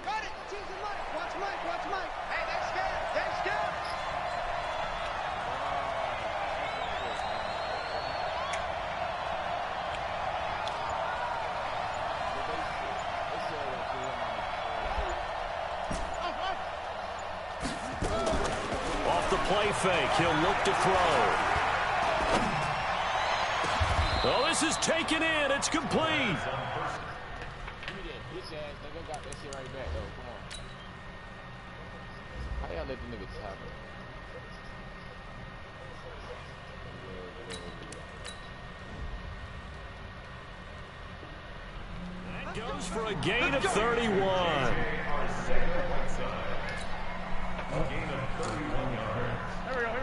Got it. Choose the mic. Watch Mike. Watch Mike. Hey, they scared. They scared. Off the play fake, he'll look to throw. Oh, this is taken in. It's complete. That goes for a gain of 31.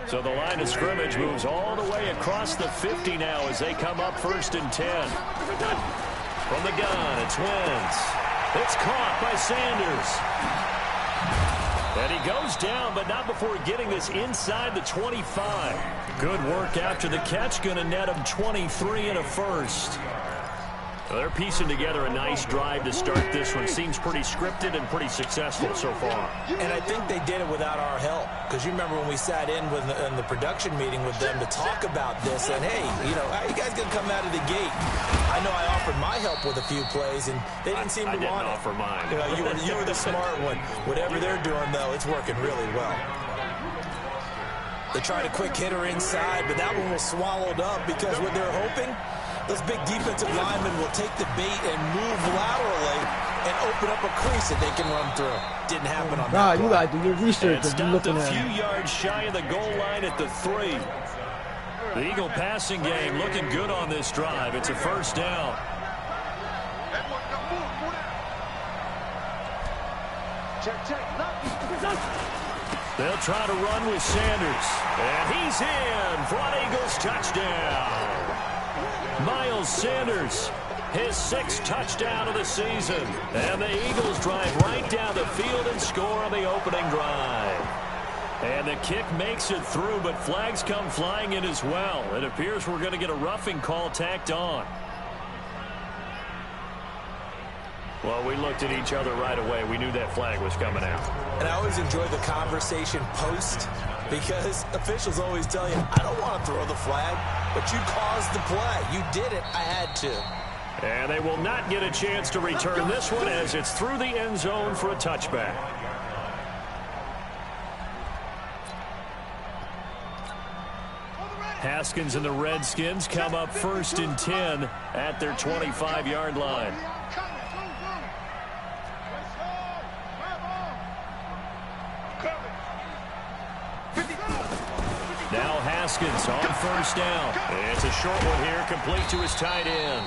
So the line of scrimmage moves all the way across the 50 now as they come up 1st and 10. From the gun, it's Wentz. It's caught by Sanders. And he goes down, but not before getting this inside the 25. Good work after the catch. Going to net him 23 and a first. Well, they're piecing together a nice drive to start this one. Seems pretty scripted and pretty successful so far. And I think they did it without our help. Because you remember when we sat in the production meeting with them to talk about this. And, hey, you know, how are you guys going to come out of the gate? I know I offered my help with a few plays, and they didn't seem to want it. I didn't offer mine. You know, you were the smart one. Whatever they're doing, though, it's working really well. They tried a quick hitter inside, but that one was swallowed up because what they're hoping, those big defensive linemen will take the bait and move laterally and open up a crease that they can run through. Didn't happen on that. You got to do your research. And stopped a few yards shy of the goal line at the 3. The Eagle passing game looking good on this drive. It's a first down. They'll try to run with Sanders. And he's in for an Eagles touchdown. Miles Sanders, his 6th touchdown of the season. And the Eagles drive right down the field and score on the opening drive. And the kick makes it through, but flags come flying in as well. It appears we're going to get a roughing call tacked on. Well, we looked at each other right away. We knew that flag was coming out. And I always enjoy the conversation post because officials always tell you, I don't want to throw the flag, but you caused the play. You did it. I had to. And they will not get a chance to return this one as it's through the end zone for a touchback. Haskins and the Redskins come up 1st and 10 at their 25-yard line. Now Haskins on 1st down. It's a short one here, complete to his tight end.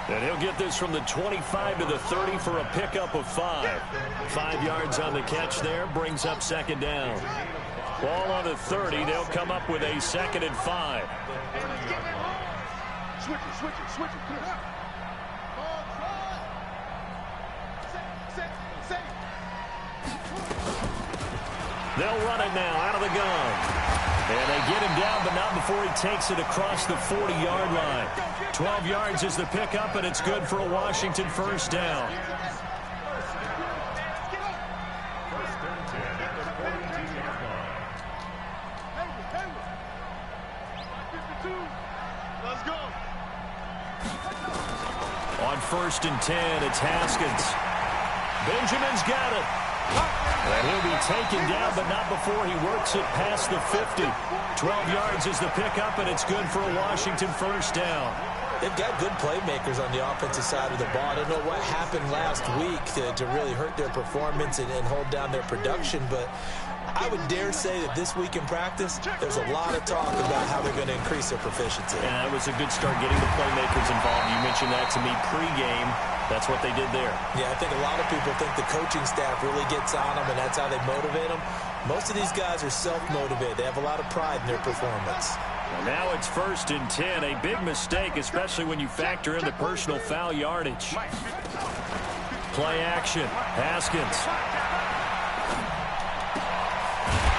And he'll get this from the 25 to the 30 for a pickup of 5. 5 yards on the catch there, brings up 2nd down. Ball on the 30, they'll come up with a 2nd and 5. Switch it. They'll run it now out of the gun. And they get him down, but not before he takes it across the 40-yard line. 12 yards is the pickup, and it's good for a Washington first down. Let's go. On 1st and 10, it's Haskins. Benjamin's got it. And he'll be taken down, but not before he works it past the 50. 12 yards is the pickup, and it's good for a Washington first down. They've got good playmakers on the offensive side of the ball. I don't know what happened last week to really hurt their performance and hold down their production, but I would dare say that this week in practice, there's a lot of talk about how they're going to increase their proficiency. And that was a good start getting the playmakers involved. You mentioned that to me pregame. That's what they did there. Yeah, I think a lot of people think the coaching staff really gets on them, and that's how they motivate them. Most of these guys are self-motivated. They have a lot of pride in their performance. Well, now it's 1st and 10. A big mistake, especially when you factor in the personal foul yardage. Play action. Haskins.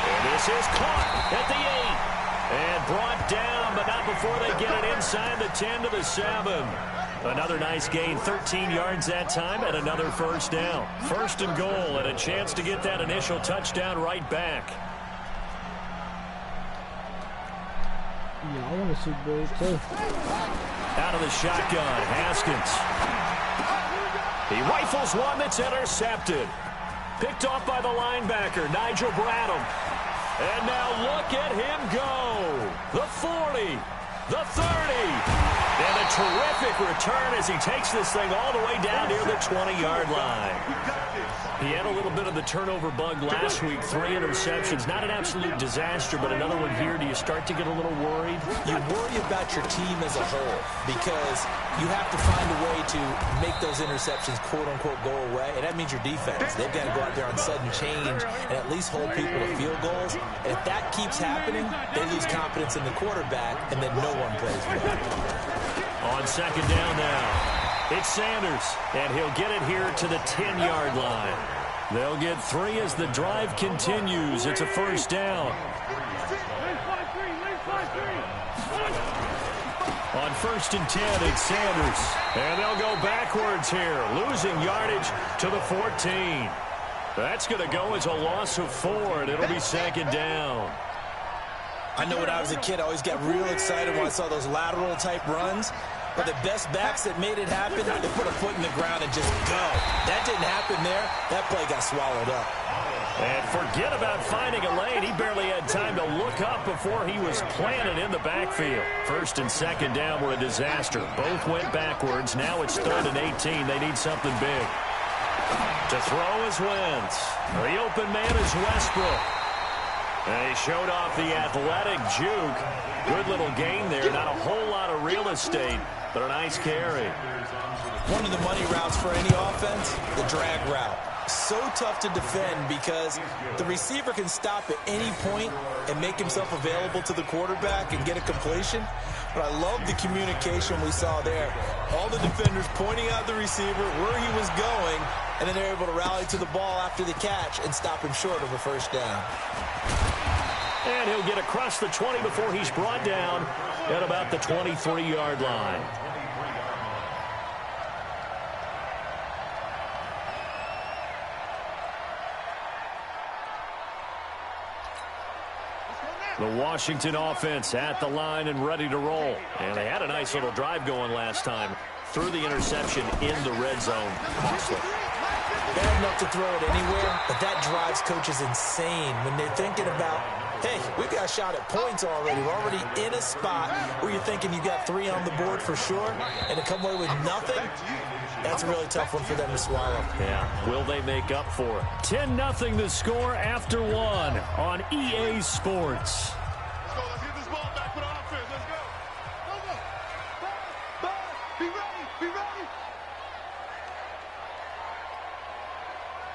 And this is caught at the 8. And brought down, but not before they get it inside the 10 to the 7. Another nice gain, 13 yards that time, and another first down. First and goal, and a chance to get that initial touchdown right back. Yeah, I want to see Bowl too. Out of the shotgun, Haskins. He rifles one that's intercepted. Picked off by the linebacker, Nigel Bradham. And now look at him go. The 40, the 30. And a terrific return as he takes this thing all the way down near the 20-yard line. He had a little bit of the turnover bug last week, 3 interceptions. Not an absolute disaster, but another one here. Do you start to get a little worried? You worry about your team as a whole because you have to find a way to make those interceptions, quote-unquote, go away. And that means your defense. They've got to go out there on sudden change and at least hold people to field goals. And if that keeps happening, they lose confidence in the quarterback, and then no one plays well. On second down now, it's Sanders, and he'll get it here to the 10-yard line. They'll get 3 as the drive continues. It's a first down. On first and 10, it's Sanders, and they'll go backwards here, losing yardage to the 14. That's going to go as a loss of 4, and it'll be second down. I know when I was a kid, I always got real excited when I saw those lateral-type runs. But the best backs that made it happen, they put a foot in the ground and just go. That didn't happen there. That play got swallowed up. And forget about finding a lane. He barely had time to look up before he was planted in the backfield. First and second down were a disaster. Both went backwards. Now it's 3rd and 18. They need something big. To throw is Wentz. The open man is Westbrook. And he showed off the athletic juke. Good little gain there. Not a whole lot of real estate, but a nice carry. One of the money routes for any offense, the drag route. So tough to defend because the receiver can stop at any point and make himself available to the quarterback and get a completion. But I love the communication we saw there. All the defenders pointing out the receiver, where he was going, and then they're able to rally to the ball after the catch and stop him short of a first down. And he'll get across the 20 before he's brought down at about the 23-yard line. The Washington offense at the line and ready to roll. And they had a nice little drive going last time. Threw the interception in the red zone. Bad enough to throw it anywhere, but that drives coaches insane when they're thinking about, hey, we've got a shot at points already. We're already in a spot where you're thinking you got 3 on the board for sure, and to come away with nothing, that's a really tough one for them to swallow. Yeah, will they make up for it? 10-0 the score after 1 on EA Sports. Let's go. Let's get this ball back for the offense. Let's go. Ball. Be ready. Be ready.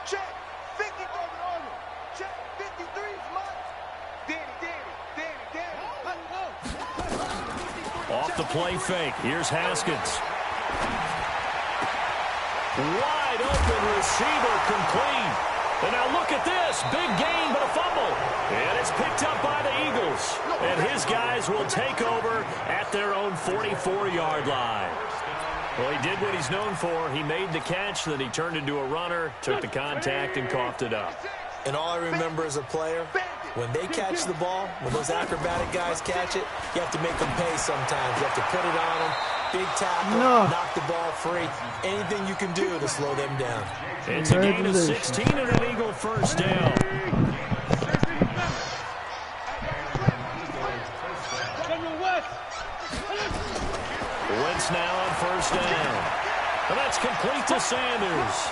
Check. 50 broken order. Check. 53's Mike. Danny. Off the play fake. Here's Haskins. Wide open receiver complete. And now look at this. Big gain, but a fumble. And it's picked up by the Eagles. And his guys will take over at their own 44-yard line. Well, he did what he's known for. He made the catch, then he turned into a runner, took the contact, and coughed it up. And all I remember as a player, when they catch the ball, when those acrobatic guys catch it, you have to make them pay sometimes. You have to put it on them. Big tackle, knock the ball free. Anything you can do to slow them down. It's a gain of 16 and an Eagle first down. Wentz now on first down. And that's complete to Sanders.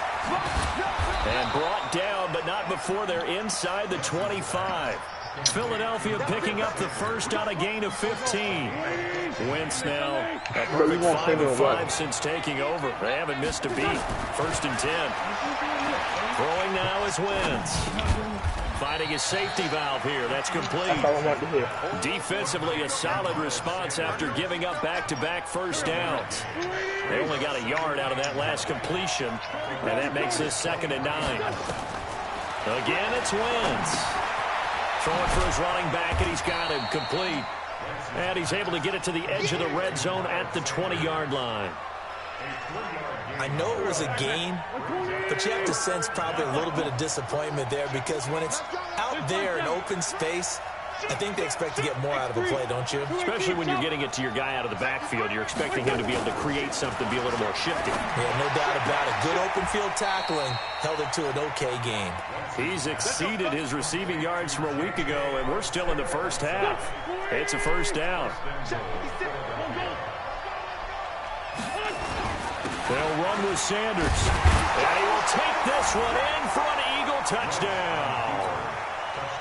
And brought down, but not before they're inside the 25. Philadelphia picking up the first on a gain of 15. Wentz now a perfect 5 of 5 since taking over. They haven't missed a beat. First and 10. Throwing now is Wentz. Finding his safety valve here. That's complete. That's all I want to hear. Defensively, a solid response after giving up back-to-back first downs. They only got a yard out of that last completion, and that makes this 2nd and 9. Again, it's Wentz. Throwing for his running back, and he's got him complete. And he's able to get it to the edge of the red zone at the 20-yard line. I know it was a gain, but you have to sense probably a little bit of disappointment there because when it's out there in open space, I think they expect to get more out of the play, don't you? Especially when you're getting it to your guy out of the backfield. You're expecting him to be able to create something, be a little more shifty. Yeah, no doubt about it. Good open field tackling held it to an okay game. He's exceeded his receiving yards from a week ago, and we're still in the first half. It's a first down. They'll run with Sanders. And he will take this one in for an Eagle touchdown.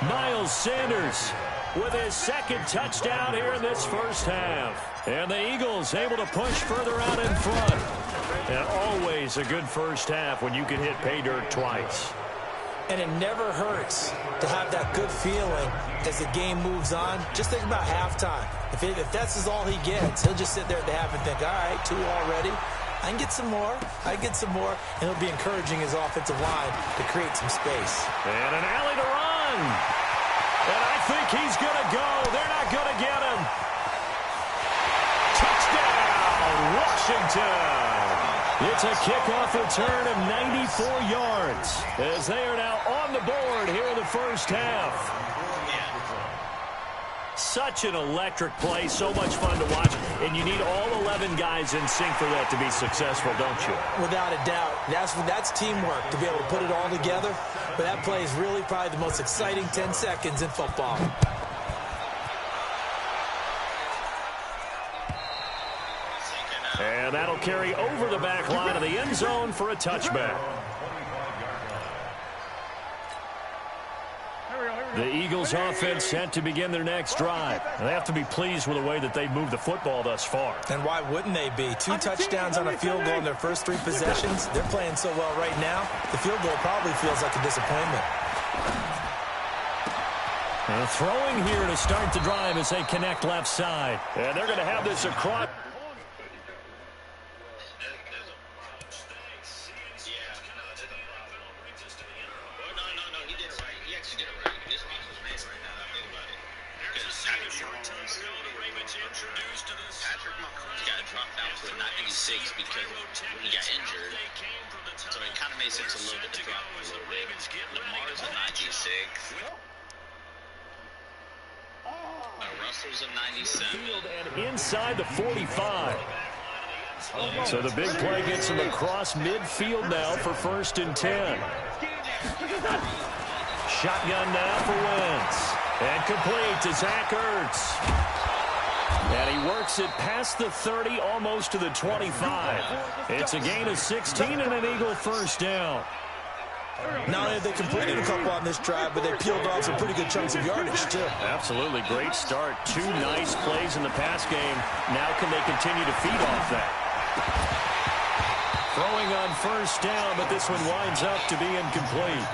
Miles Sanders with his second touchdown here in this first half. And the Eagles able to push further out in front. And always a good first half when you can hit pay dirt twice. And it never hurts to have that good feeling as the game moves on. Just think about halftime. If that's all he gets, he'll just sit there at the half and think, all right, 2 already. I can get some more. I can get some more. And he'll be encouraging his offensive line to create some space. And an alley to run. And I think he's going to go. They're not going to get him. Touchdown, Washington. It's a kickoff return of 94 yards as they are now on the board here in the first half. Such an electric play, so much fun to watch, and you need all 11 guys in sync for that to be successful, don't you? Without a doubt. That's teamwork to be able to put it all together, but that play is really probably the most exciting 10 seconds in football. And that'll carry over the back line of the end zone for a touchback. The Eagles offense set to begin their next drive. And they have to be pleased with the way that they've moved the football thus far. And why wouldn't they be? 2 touchdowns on a field goal in their first 3 possessions. They're playing so well right now, the field goal probably feels like a disappointment. And throwing here to start the drive as they connect left side. And they're going to have this across. Because he got injured, so it kind of made sense a little bit to drop him a little bit. Lamar's a 96. Russell's a 97. And inside the 45. So the big play gets him across midfield now for 1st and 10. Shotgun now for Wentz. And complete to Zach Ertz. And he works it past the 30, almost to the 25. It's a gain of 16 and an Eagle first down. Not only have they completed a couple on this drive, but they peeled off some pretty good chunks of yardage, too. Absolutely. Great start. 2 nice plays in the pass game. Now can they continue to feed off that? Throwing on 1st down, but this one winds up to be incomplete.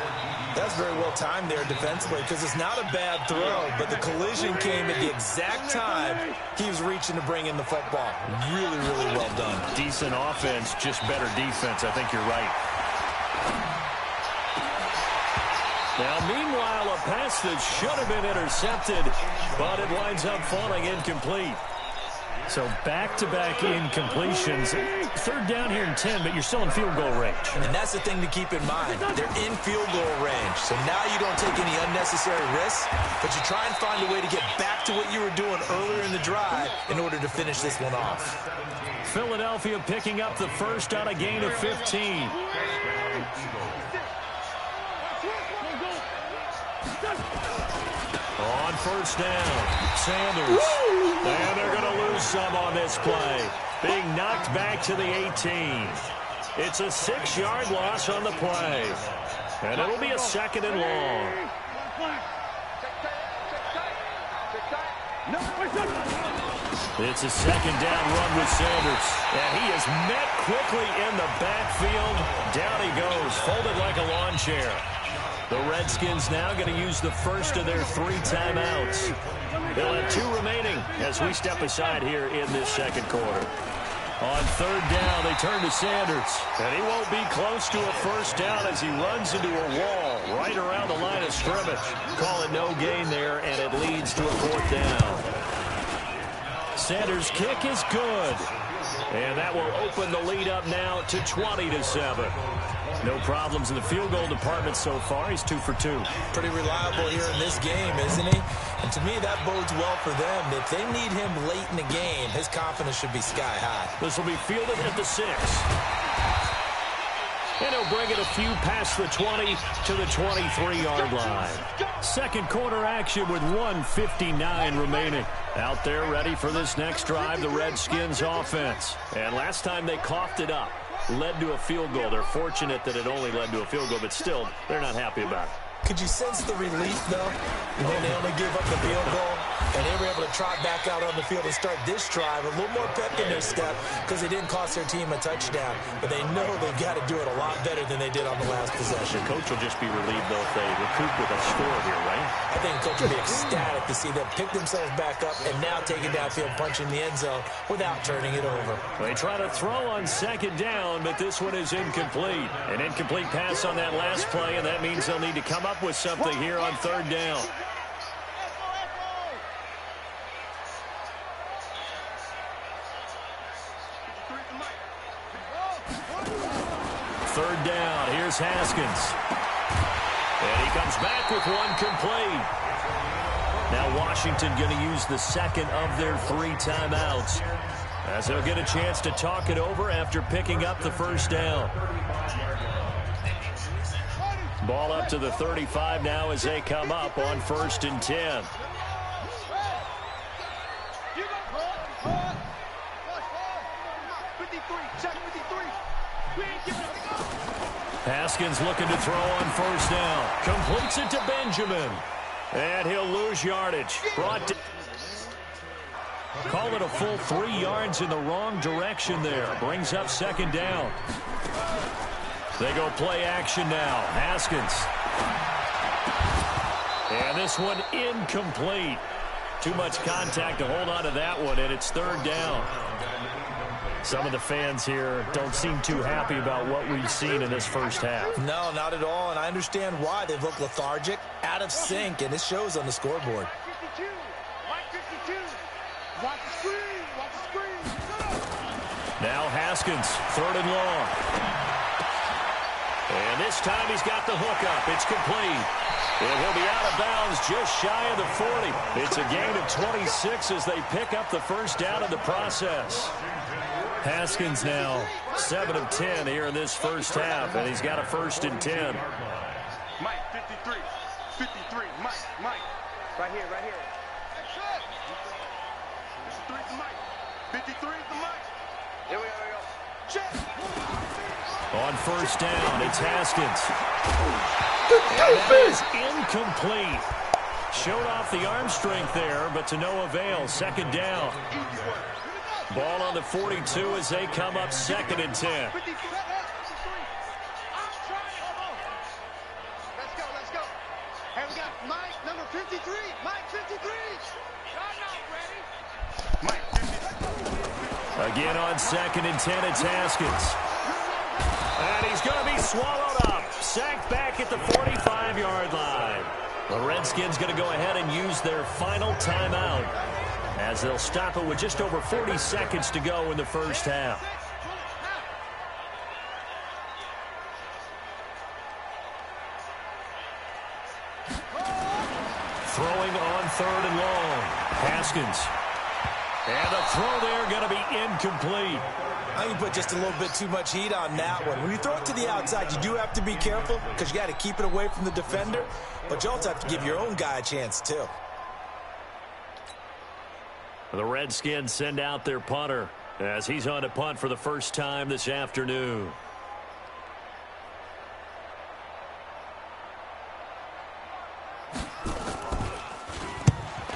That's very well timed there defensively because it's not a bad throw, but the collision came at the exact time he was reaching to bring in the football. Really, really well done. Decent offense, just better defense. I think you're right. Now, meanwhile, a pass that should have been intercepted, but it winds up falling incomplete. So back-to-back incompletions. 3rd down here in 10, but you're still in field goal range. And that's the thing to keep in mind. They're in field goal range. So now you don't take any unnecessary risks, but you try and find a way to get back to what you were doing earlier in the drive in order to finish this one off. Philadelphia picking up the first on a gain of 15. On 1st down, Sanders. And they're going to lose some on this play. Being knocked back to the 18. It's a 6-yard loss on the play. And it'll be a 2nd and long. It's a 2nd down run with Sanders. And he is met quickly in the backfield. Down he goes, folded like a lawn chair. The Redskins now going to use the first of their 3 timeouts. They'll have 2 remaining as we step aside here in this 2nd quarter. On 3rd down, they turn to Sanders. And he won't be close to a 1st down as he runs into a wall right around the line of scrimmage. Call it no gain there, and it leads to a 4th down. Sanders' kick is good. And that will open the lead up now to 20-7. No problems in the field goal department so far. He's 2 for 2. Pretty reliable here in this game, isn't he? And to me, that bodes well for them. If they need him late in the game, his confidence should be sky high. This will be fielded at the 6. And he'll bring it a few past the 20 to the 23-yard line. Second quarter action with 1:59 remaining. Out there ready for this next drive, the Redskins offense. And last time they coughed it up, led to a field goal. They're fortunate that it only led to a field goal, but still, they're not happy about it. Could you sense the relief, though, when they only gave up the field goal? And they were able to trot back out on the field and start this drive a little more pep in their step because it didn't cost their team a touchdown. But they know they've got to do it a lot better than they did on the last possession. The coach will just be relieved, though, if they recoup with a score here, right? I think the coach will be ecstatic to see them pick themselves back up and now take it downfield, punching the end zone without turning it over. They try to throw on second down, but this one is incomplete. An incomplete pass on that last play, and that means they'll need to come up with something here on third down. Third down, here's Haskins. And he comes back with one complete. Now Washington going to use the second of their 3 timeouts, as they'll get a chance to talk it over after picking up the first down. Ball up to the 35 now as they come up on 1st and 10. Haskins looking to throw on 1st down. Completes it to Benjamin. And he'll lose yardage. Call it a full 3 yards in the wrong direction there. Brings up 2nd down. They go play action now. Haskins. And this one incomplete. Too much contact to hold on to that one, and it's 3rd down. Some of the fans here don't seem too happy about what we've seen in this first half. No, not at all, and I understand why. They've looked lethargic, out of sync, and it shows on the scoreboard. Now Haskins, 3rd and long. And this time he's got the hookup. It's complete. And he'll be out of bounds just shy of the 40. It's a gain of 26 as they pick up the first down in the process. Haskins now 7 of 10 here in this first half, and he's got a 1st and 10. Mike, 53. 53. Mike. Right here. That's it. 53 is the Mike. 53 is the Mike. Here we go. Check. On 1st down, it's Haskins. And that is incomplete. Showed off the arm strength there, but to no avail. 2nd down. Ball on the 42 as they come up 2nd and 10. Let's go. Hey, we got Mike, number 53. Mike, 53. Mike, 53. Again on 2nd and 10, it's Haskins. And he's going to be swallowed up. Sacked back at the 45-yard line. The Redskins going to go ahead and use their final timeout, as they'll stop it with just over 40 seconds to go in the first half. Throwing on 3rd and long. Haskins. And the throw there going to be incomplete. I think you put just a little bit too much heat on that one. When you throw it to the outside, you do have to be careful because you got to keep it away from the defender, but you also have to give your own guy a chance too. The Redskins send out their punter as he's on to punt for the first time this afternoon.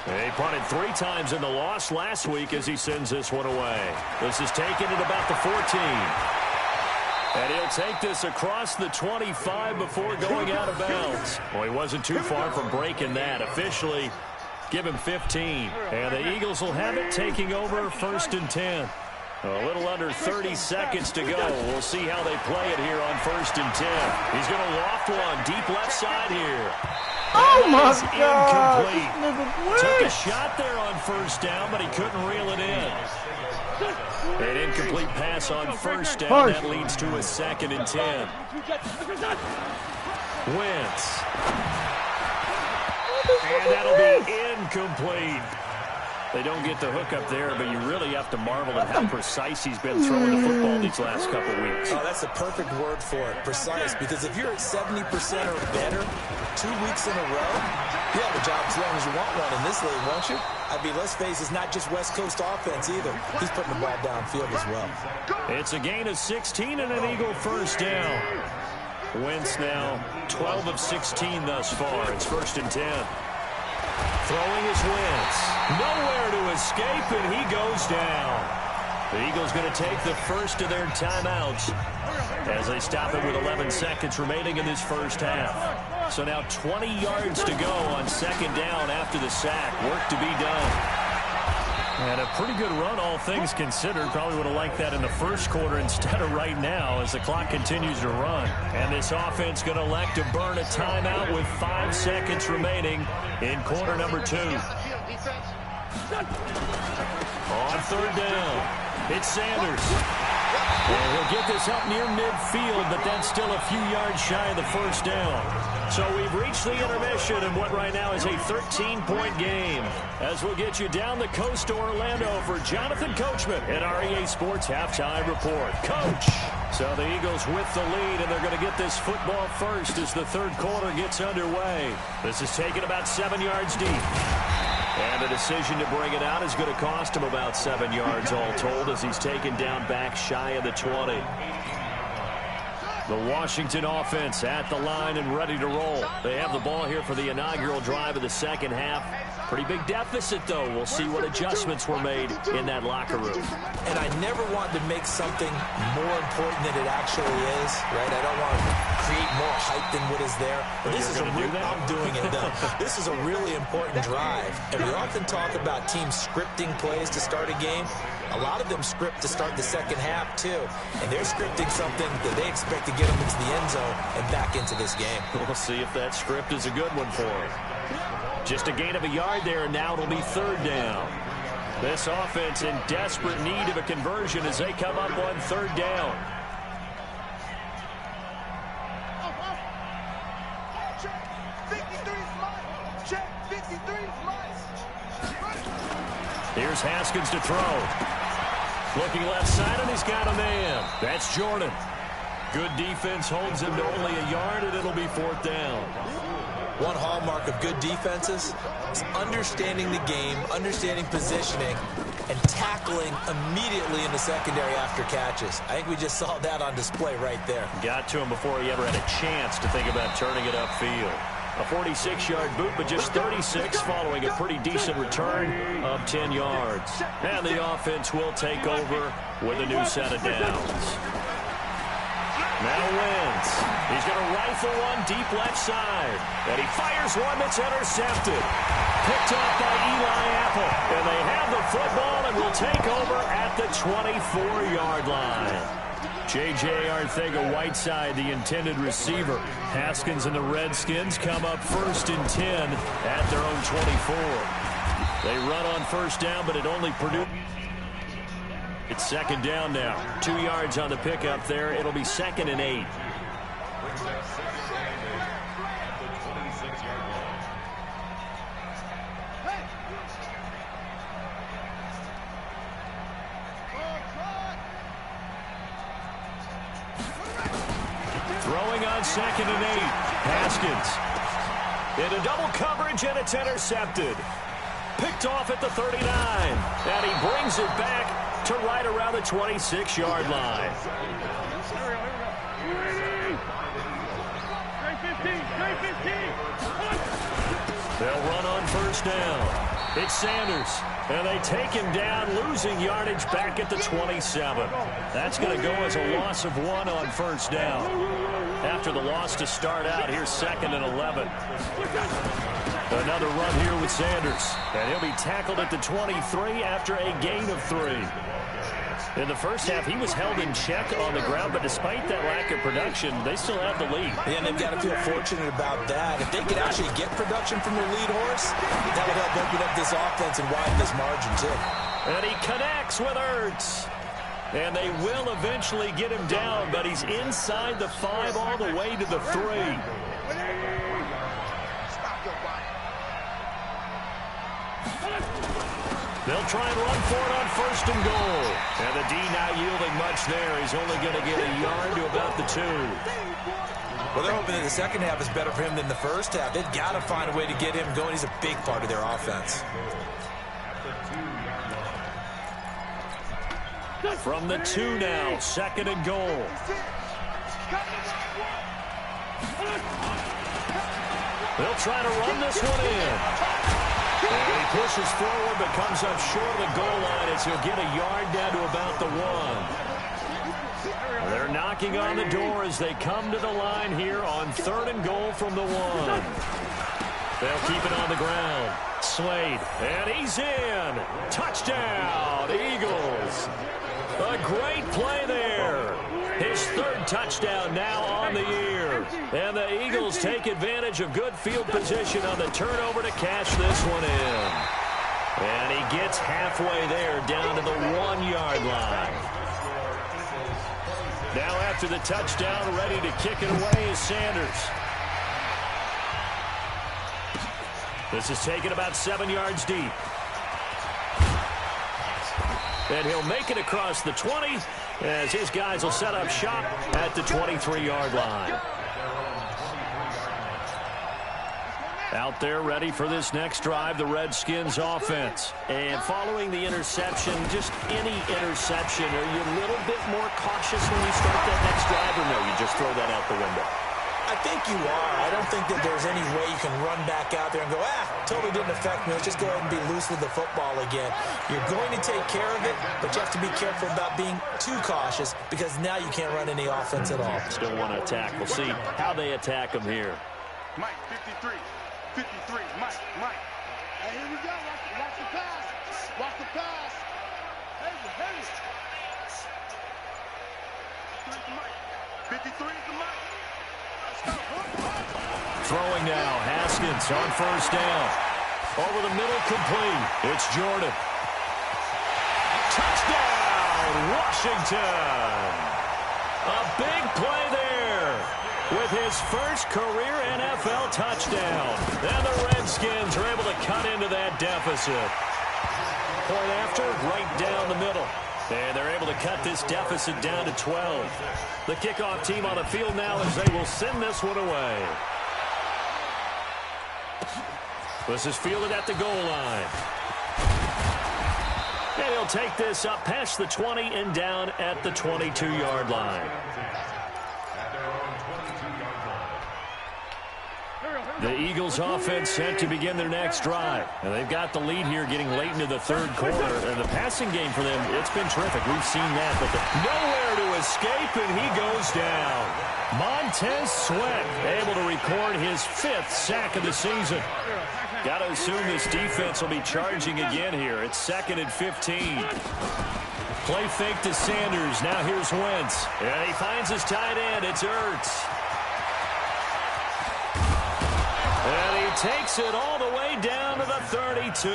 He punted 3 times in the loss last week as he sends this one away. This is taken at about the 14. And he'll take this across the 25 before going out of bounds. Well, he wasn't too far from breaking that. Officially, give him 15. And the Eagles will have it, taking over 1st and 10. A little under 30 seconds to go. We'll see how they play it here on 1st and 10. He's going to loft one deep left side here. Oh my God! Incomplete. Took a shot there on first down, but he couldn't reel it in. An incomplete pass on first down. That leads to a 2nd and 10. Wentz. And that'll be incomplete. They don't get the hook up there, but you really have to marvel at how precise he's been throwing the football these last couple weeks. Oh, that's the perfect word for it, precise, because if you're at 70% or better 2 weeks in a row, you have a job as long as you want one in this league, won't you? I mean, let's face it, it's not just West Coast offense either. He's putting the ball downfield as well. It's a gain of 16 and an Eagle first down. Wentz now 12 of 16 thus far. It's 1st and 10. Throwing is Wentz. Nowhere to escape, and he goes down. The Eagles going to take the first of their timeouts as they stop it with 11 seconds remaining in this first half. So now 20 yards to go on 2nd down after the sack. Work to be done. And a pretty good run, all things considered. Probably would have liked that in the first quarter instead of right now as the clock continues to run. And this offense going to elect to burn a timeout with 5 seconds remaining in quarter number 2. On 3rd down, it's Sanders. And he'll get this up near midfield, but that's still a few yards shy of the first down. So we've reached the intermission in what right now is a 13-point game. As we'll get you down the coast to Orlando for Jonathan Coachman in our EA Sports Halftime Report. Coach! So the Eagles with the lead, and they're going to get this football first as the 3rd quarter gets underway. This is taken about 7 yards deep. And the decision to bring it out is going to cost him about 7 yards all told as he's taken down back shy of the 20. The Washington offense at the line and ready to roll. They have the ball here for the inaugural drive of the 2nd half. Pretty big deficit, though. We'll see what adjustments were made in that locker room. And I never want to make something more important than it actually is, right? I don't want to create more hype than what is there. But this is I'm doing it, though. This is a really important drive. And we often talk about teams scripting plays to start a game. A lot of them script to start the 2nd half, too. And they're scripting something that they expect to get them into the end zone and back into this game. We'll see if that script is a good one for them. Just a gain of a yard there, and now it'll be 3rd down. This offense in desperate need of a conversion as they come up on 3rd down. Here's Haskins to throw. Looking left side, and he's got a man. That's Jordan. Good defense holds him to only a yard, and it'll be 4th down. One hallmark of good defenses is understanding the game, understanding positioning, and tackling immediately in the secondary after catches. I think we just saw that on display right there. Got to him before he ever had a chance to think about turning it upfield. A 46-yard boot, but just 36 following a pretty decent return of 10 yards. And the offense will take over with a new set of downs. Now Wentz. He's going to rifle one deep left side. And he fires one that's intercepted. Picked off by Eli Apple. And they have the football and will take over at the 24-yard line. J.J. Arcega-Whiteside, the intended receiver. Haskins and the Redskins come up 1st and 10 at their own 24. They run on 1st down, but it only produced. It's 2nd down now. 2 yards on the pickup there. It'll be 2nd and 8. Throwing on 2nd and 8. Haskins. Into double coverage, and it's intercepted. Picked off at the 39. And he brings it back to right around the 26-yard line. They'll run on 1st down. It's Sanders. And they take him down, losing yardage back at the 27. That's going to go as a loss of 1 on 1st down. After the loss to start out, here's 2nd and 11. Another run here with Sanders. And he'll be tackled at the 23 after a gain of 3. In the first half, he was held in check on the ground, but despite that lack of production, they still have the lead. Yeah, and they've got to feel fortunate about that. If they could actually get production from their lead horse, that would help open up this offense and widen this margin, too. And he connects with Ertz. And they will eventually get him down, but he's inside the 5 all the way to the 3. They'll try and run for it on 1st and goal. And the D not yielding much there. He's only going to get a yard to about the 2. Well, they're hoping that the second half is better for him than the first half. They've got to find a way to get him going. He's a big part of their offense. From the 2 now, 2nd and goal. They'll try to run this one in. And he pushes forward but comes up short of the goal line as he'll get a yard down to about the 1. They're knocking on the door as they come to the line here on 3rd and goal from the 1. They'll keep it on the ground. Slade, and he's in. Touchdown, Eagles. A great play there. His 3rd touchdown now on the year. And the Eagles take advantage of good field position on the turnover to cash this one in. And he gets halfway there down to the 1-yard line. Now after the touchdown, ready to kick it away is Sanders. This is taken about 7 yards deep. And he'll make it across the 20 as his guys will set up shop at the 23-yard line. Out there ready for this next drive, the Redskins offense. And following the interception, just any interception, are you a little bit more cautious when you start that next drive, or no, you just throw that out the window? I think you are. I don't think that there's any way you can run back out there and go, totally didn't affect me. Let's just go ahead and be loose with the football again. You're going to take care of it, but you have to be careful about being too cautious because now you can't run any offense at all. Still want to attack. We'll see how they attack him here. Mike, 53. 53. Mike. Hey, here we go. Watch the pass. Watch the pass. Hey. 53 is the Mike. Throwing now, Haskins on 1st down. Over the middle, complete. It's Jordan. Touchdown, Washington. A big play there with his first career NFL touchdown. And the Redskins are able to cut into that deficit. Point after, right down the middle. And they're able to cut this deficit down to 12. The kickoff team on the field now as they will send this one away. This is fielded at the goal line. And he'll take this up past the 20 and down at the 22-yard line. The Eagles offense set to begin their next drive. And they've got the lead here getting late into the 3rd quarter. And the passing game for them, it's been terrific. We've seen that. But nowhere to escape, and he goes down. Montez Sweat able to record his 5th sack of the season. Got to assume this defense will be charging again here. It's 2nd and 15. Play fake to Sanders. Now here's Wentz. And he finds his tight end. It's Ertz. And he takes it all the way down to the 32.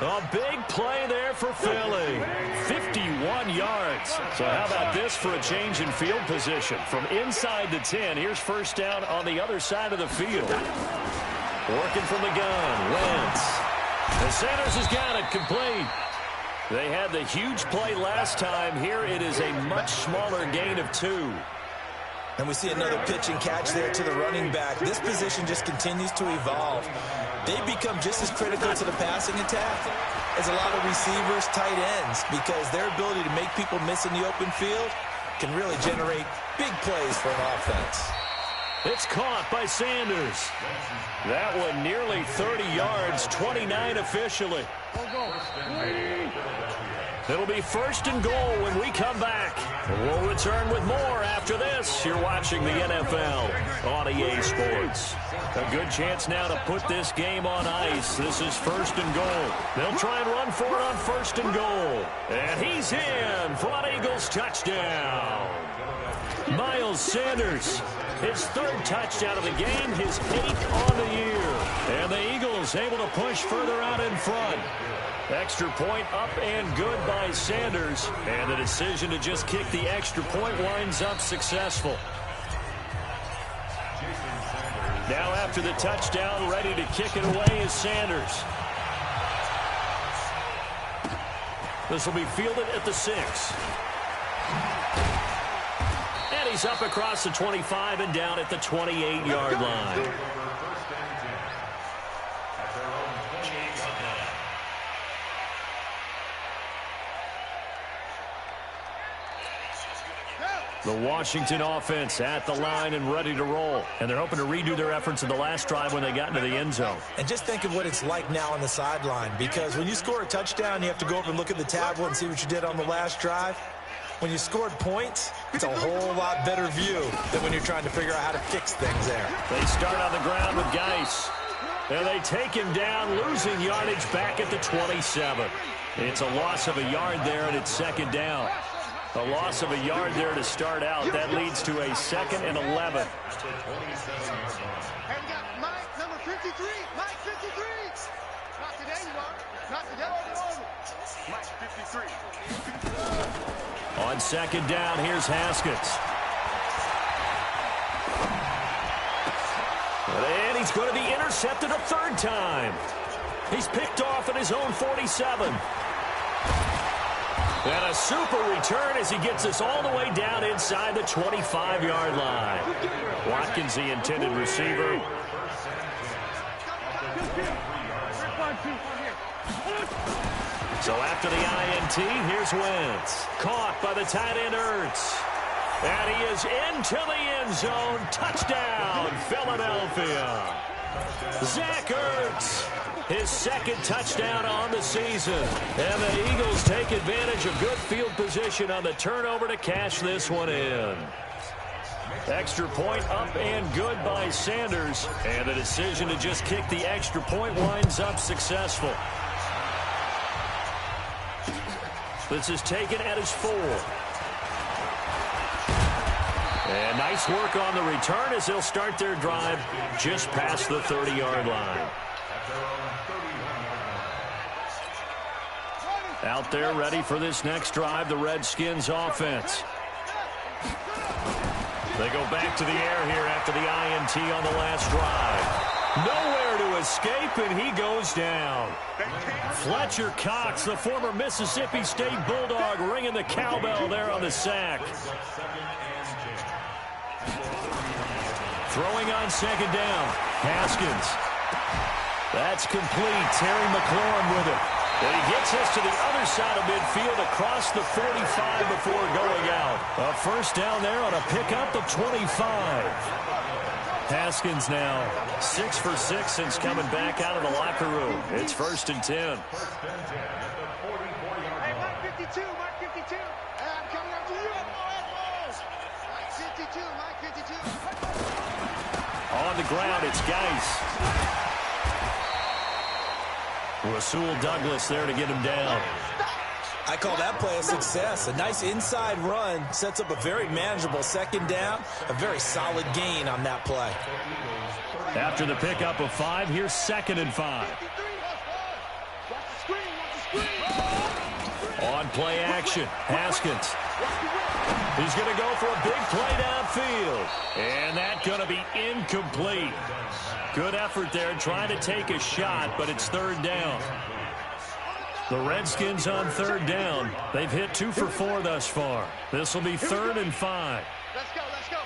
A big play there for Philly. 51 yards. So how about this for a change in field position? From inside the 10, here's 1st down on the other side of the field. Working from the gun, Wentz. And Sanders has got it complete. They had the huge play last time. Here it is a much smaller gain of 2. And we see another pitch and catch there to the running back. This position just continues to evolve. They become just as critical to the passing attack as a lot of receivers, tight ends, because their ability to make people miss in the open field can really generate big plays for an offense. It's caught by Sanders. That one nearly 30 yards, 29 officially. It'll be 1st and goal when we come back. We'll return with more after after this, you're watching the NFL on EA Sports. A good chance now to put this game on ice. This is 1st and goal. They'll try and run for it on 1st and goal. And he's in for an Eagles touchdown. Miles Sanders, his 3rd touchdown of the game, his 8th on the year. And the Eagles able to push further out in front. Extra point up and good by Sanders. And the decision to just kick the extra point winds up successful. Now after the touchdown, ready to kick it away is Sanders. This will be fielded at the 6. And he's up across the 25 and down at the 28-yard line. The Washington offense at the line and ready to roll. And they're hoping to redo their efforts in the last drive when they got into the end zone. And just think of what it's like now on the sideline, because when you score a touchdown, you have to go up and look at the tablet and see what you did on the last drive. When you scored points, it's a whole lot better view than when you're trying to figure out how to fix things there. They start on the ground with Geis. And they take him down, losing yardage back at the 27. It's a loss of a yard there, and it's 2nd down. A loss of a yard there to start out. That leads to a 2nd and 11. And we got Mike, number 53. Mike, 53. Not today, you are. Not today. Mike, 53. On 2nd down, here's Haskins. And he's going to be intercepted a 3rd time. He's picked off at his own 47. And a super return as he gets us all the way down inside the 25-yard line. Watkins, the intended receiver. So after the INT, here's Wentz. Caught by the tight end Ertz. And he is into the end zone. Touchdown, Philadelphia. Zach Ertz. His 2nd touchdown on the season. And the Eagles take advantage of good field position on the turnover to cash this one in. Extra point up and good by Sanders. And the decision to just kick the extra point winds up successful. This is taken at his 4. And nice work on the return as they'll start their drive just past the 30-yard line. Out there ready for this next drive, the Redskins offense. They go back to the air here after the INT on the last drive. Nowhere to escape, and he goes down. Fletcher Cox, the former Mississippi State Bulldog, ringing the cowbell there on the sack. Throwing on 2nd down, Haskins. That's complete. Terry McLaurin with it. And he gets us to the other side of midfield across the 45 before going out. A 1st down there on a pickup of 25. Haskins now 6 for 6 since coming back out of the locker room. It's 1st and 10. Hey, Mike 52, Mike 52. Hey, I'm coming up to you. Mike 52, Mike 52. On the ground, it's Geis. Rasul Douglas there to get him down. I call that play a success. A nice inside run sets up a very manageable 2nd down. A very solid gain on that play. After the pickup of 5, here's 2nd and 5. On play action, Haskins. He's going to go for a big play downfield. And that's going to be incomplete. Good effort there trying to take a shot, but it's 3rd down. The Redskins on 3rd down. They've hit 2 for 4 thus far. This will be 3rd and 5. Let's go, let's go.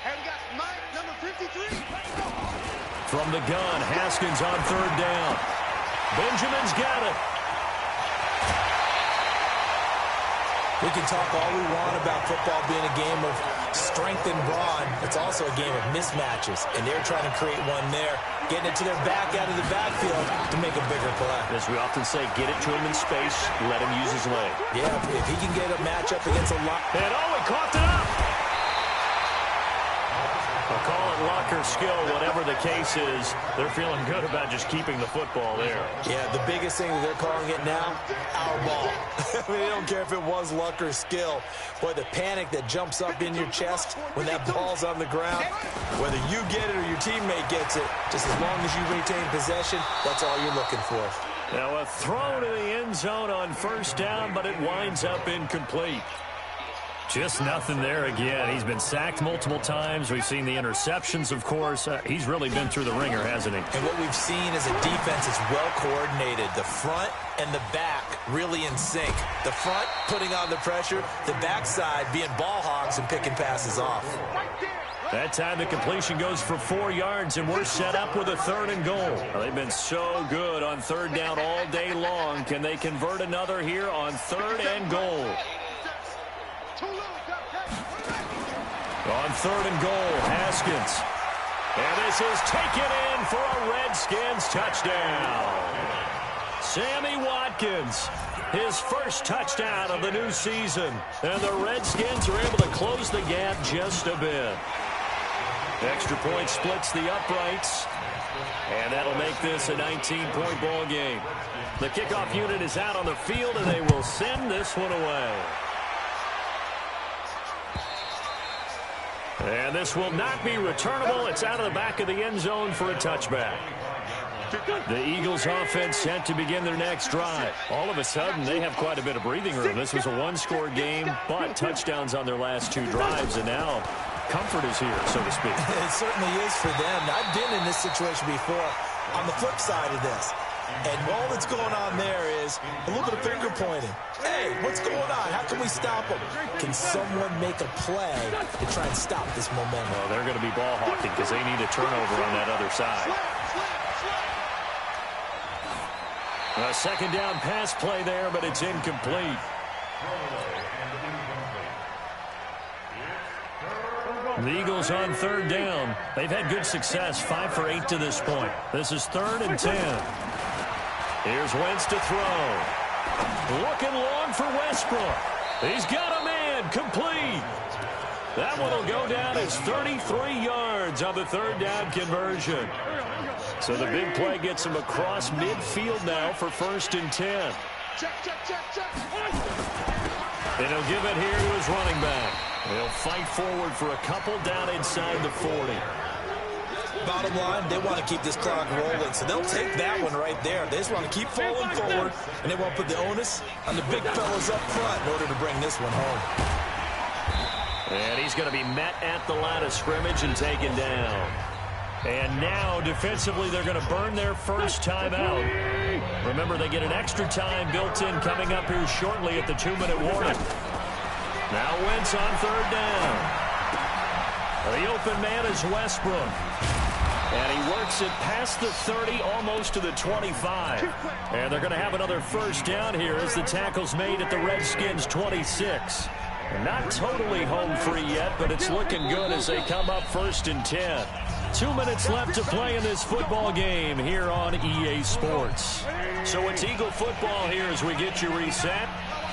And we got Mike, number 53. From the gun, Haskins on 3rd down. Benjamin's got it. We can talk all we want about football being a game of strength and brawn. It's also a game of mismatches, and they're trying to create one there, getting it to their back out of the backfield to make a bigger play. As we often say, get it to him in space, let him use his leg. Yeah, if he can get a matchup against a lot. And he coughed it up. or skill, whatever the case is, they're feeling good about just keeping the football there. Yeah, the biggest thing that they're calling it now, our ball. I mean, they don't care if it was luck or skill. Boy, the panic that jumps up in your chest when that ball's on the ground, whether you get it or your teammate gets it, just as long as you retain possession, that's all you're looking for. Now a throw to the end zone on first down, but it winds up incomplete. Just nothing there again. He's been sacked multiple times. We've seen the interceptions, of course. He's really been through the ringer, hasn't he? And what we've seen is a defense that's well coordinated. The front and the back really in sync. The front putting on the pressure, the backside being ball hogs and picking passes off. That time the completion goes for 4 yards, and we're set up with a 3rd and goal. Well, they've been so good on 3rd down all day long. Can they convert another here on 3rd and goal? On 3rd and goal, Haskins. And this is taken in for a Redskins touchdown. Sammy Watkins, his first touchdown of the new season. And the Redskins are able to close the gap just a bit. Extra point splits the uprights. And that'll make this a 19-point ball game. The kickoff unit is out on the field, and they will send this one away. And this will not be returnable. It's out of the back of the end zone for a touchback. The Eagles offense set to begin their next drive. All of a sudden, they have quite a bit of breathing room. This was a one-score game, but touchdowns on their last 2 drives, and now comfort is here, so to speak. It certainly is for them. I've been in this situation before on the flip side of this. And all that's going on there is a little bit of finger pointing. Hey, what's going on? How can we stop them? Can someone make a play to try and stop this momentum? Well, they're going to be ball hawking because they need a turnover on that other side. A 2nd down pass play there, but it's incomplete. The Eagles on 3rd down. They've had good success, 5 for 8 to this point. This is 3rd and 10. Here's Wentz to throw. Looking long for Westbrook. He's got a man, complete. That one will go down as 33 yards on the 3rd down conversion. So the big play gets him across midfield now for 1st and 10. And he'll give it here to his running back. He'll fight forward for a couple down inside the 40. Bottom line, they want to keep this clock rolling, so they'll take that one right there. They just want to keep falling forward, and they want to put the onus on the big fellas up front in order to bring this one home. And he's going to be met at the line of scrimmage and taken down. And now, defensively, they're going to burn their first timeout. Remember, they get an extra time built in coming up here shortly at the 2-minute warning. Now Wentz on 3rd down. The open man is Westbrook. And he works it past the 30, almost to the 25. And they're going to have another first down here as the tackle's made at the Redskins' 26. Not totally home free yet, but it's looking good as they come up 1st and 10. 2 minutes left to play in this football game here on EA Sports. So it's Eagle football here as we get you reset.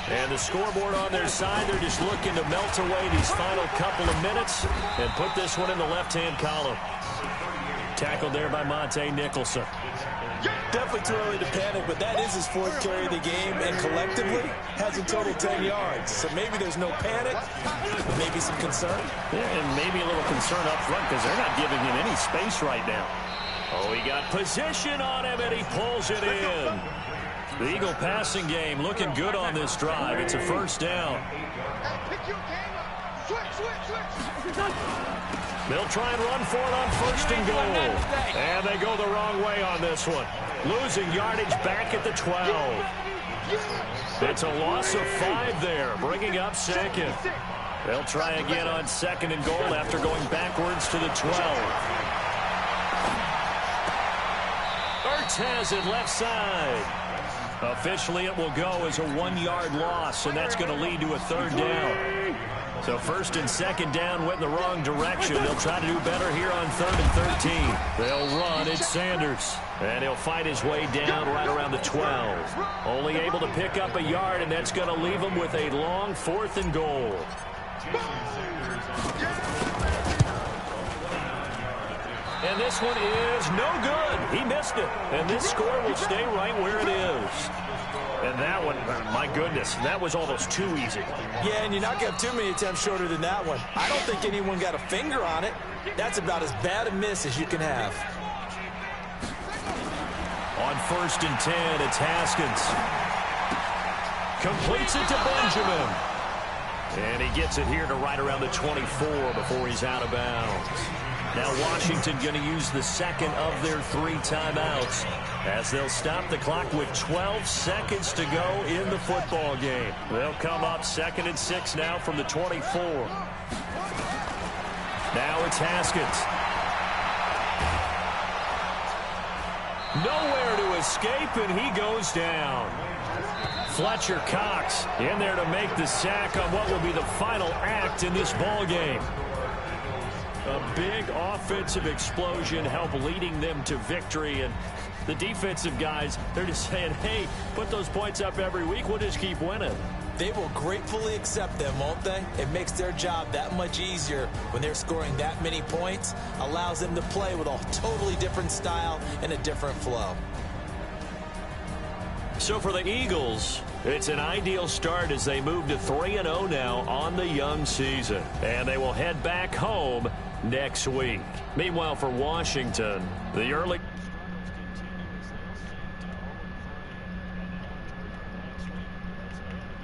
And the scoreboard on their side, they're just looking to melt away these final couple of minutes and put this one in the left-hand column. Tackled there by Monte Nicholson. Definitely too early to panic, but that is his 4th carry of the game, and collectively has a total 10 yards. So maybe there's no panic, but maybe some concern. Yeah, and maybe a little concern up front because they're not giving him any space right now. Oh, he got position on him, and he pulls it in. The Eagle passing game looking good on this drive. It's a first down. They'll try and run for it on 1st and goal. And they go the wrong way on this one. Losing yardage back at the 12. It's a loss of 5 there, bringing up 2nd. They'll try again on 2nd and goal after going backwards to the 12. Ertz has it left side. Officially, it will go as a 1-yard loss, and that's going to lead to a 3rd down. So 1st and 2nd down went in the wrong direction. They'll try to do better here on 3rd and 13. They'll run. It's Sanders. And he'll fight his way down right around the 12. Only able to pick up a yard, and that's going to leave him with a long 4th and goal. And this one is no good. He missed it. And this score will stay right where it is. And that one, my goodness, that was almost too easy. Yeah, and you're not going to have too many attempts shorter than that one. I don't think anyone got a finger on it. That's about as bad a miss as you can have. On 1st and 10, it's Haskins. Completes it to Benjamin. And he gets it here to right around the 24 before he's out of bounds. Now Washington going to use the second of their 3 timeouts as they'll stop the clock with 12 seconds to go in the football game. They'll come up 2nd and 6 now from the 24. Now it's Haskins. Nowhere to escape, and he goes down. Fletcher Cox in there to make the sack on what will be the final act in this ball game. A big offensive explosion helped leading them to victory, and the defensive guys, they're just saying, hey, put those points up every week, we'll just keep winning. They will gratefully accept them, won't they? It makes their job that much easier when they're scoring that many points, allows them to play with a totally different style and a different flow. So for the Eagles, it's an ideal start as they move to 3-0 now on the young season. And they will head back home next week. Meanwhile, for Washington, the early